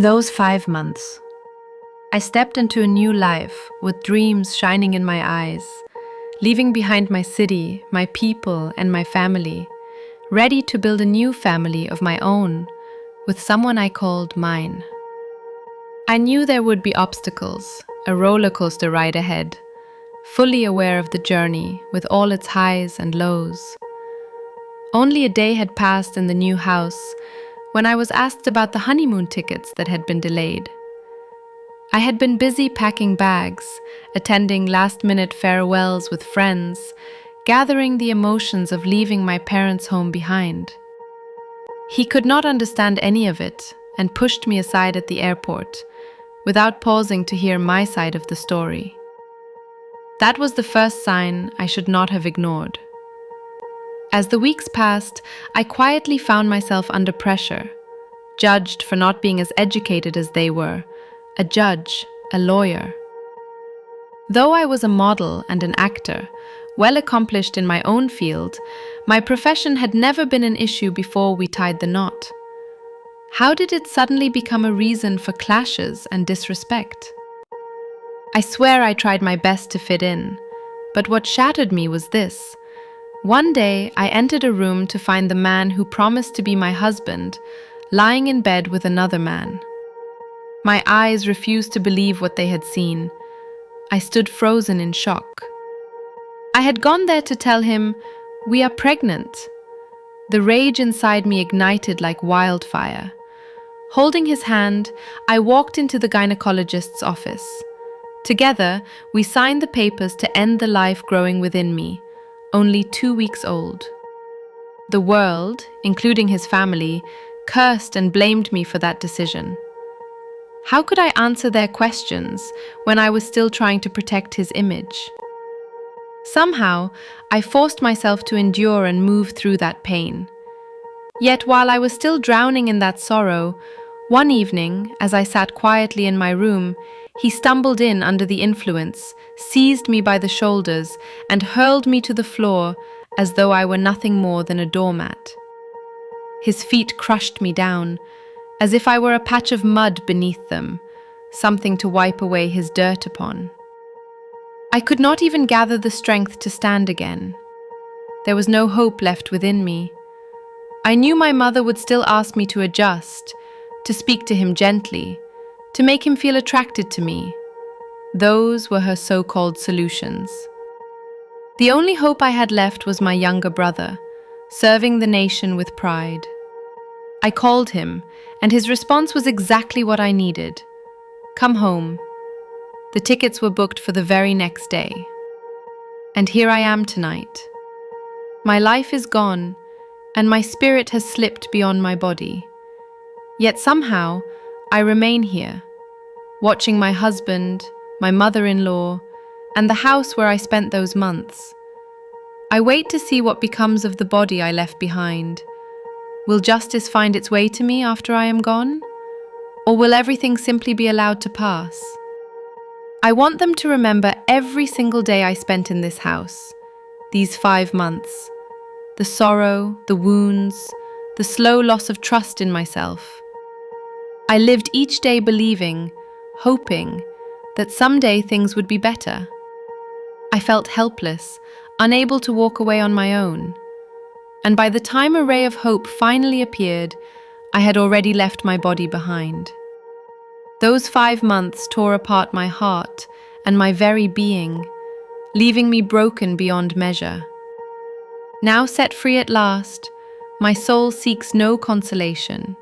Those 5 months. I stepped into a new life with dreams shining in my eyes, leaving behind my city, my people, and my family, ready to build a new family of my own with someone I called mine. I knew there would be obstacles, a roller coaster ride ahead, fully aware of the journey with all its highs and lows. Only a day had passed in the new house when I was asked about the honeymoon tickets that had been delayed. I had been busy packing bags, attending last-minute farewells with friends, gathering the emotions of leaving my parents' home behind. He could not understand any of it and pushed me aside at the airport, without pausing to hear my side of the story. That was the first sign I should not have ignored. As the weeks passed, I quietly found myself under pressure, judged for not being as educated as they were, a judge, a lawyer. Though I was a model and an actor, well accomplished in my own field, my profession had never been an issue before we tied the knot. How did it suddenly become a reason for clashes and disrespect? I swear I tried my best to fit in, but what shattered me was this. One day, I entered a room to find the man who promised to be my husband lying in bed with another man. My eyes refused to believe what they had seen. I stood frozen in shock. I had gone there to tell him, "We are pregnant." The rage inside me ignited like wildfire. Holding his hand, I walked into the gynecologist's office. Together, we signed the papers to end the life growing within me, only 2 weeks old. The world, including his family, cursed and blamed me for that decision. How could I answer their questions when I was still trying to protect his image? Somehow, I forced myself to endure and move through that pain. Yet while I was still drowning in that sorrow, one evening, as I sat quietly in my room, he stumbled in under the influence, seized me by the shoulders, and hurled me to the floor as though I were nothing more than a doormat. His feet crushed me down, as if I were a patch of mud beneath them, something to wipe away his dirt upon. I could not even gather the strength to stand again. There was no hope left within me. I knew my mother would still ask me to adjust, to speak to him gently, to make him feel attracted to me. Those were her so-called solutions. The only hope I had left was my younger brother, serving the nation with pride. I called him, and his response was exactly what I needed. "Come home." The tickets were booked for the very next day. And here I am tonight. My life is gone, and my spirit has slipped beyond my body. Yet somehow, I remain here, watching my husband, my mother-in-law, and the house where I spent those months. I wait to see what becomes of the body I left behind. Will justice find its way to me after I am gone? Or will everything simply be allowed to pass? I want them to remember every single day I spent in this house, these 5 months. The sorrow, the wounds, the slow loss of trust in myself. I lived each day believing, hoping, that someday things would be better. I felt helpless, unable to walk away on my own. And by the time a ray of hope finally appeared, I had already left my body behind. Those 5 months tore apart my heart and my very being, leaving me broken beyond measure. Now set free at last, my soul seeks no consolation,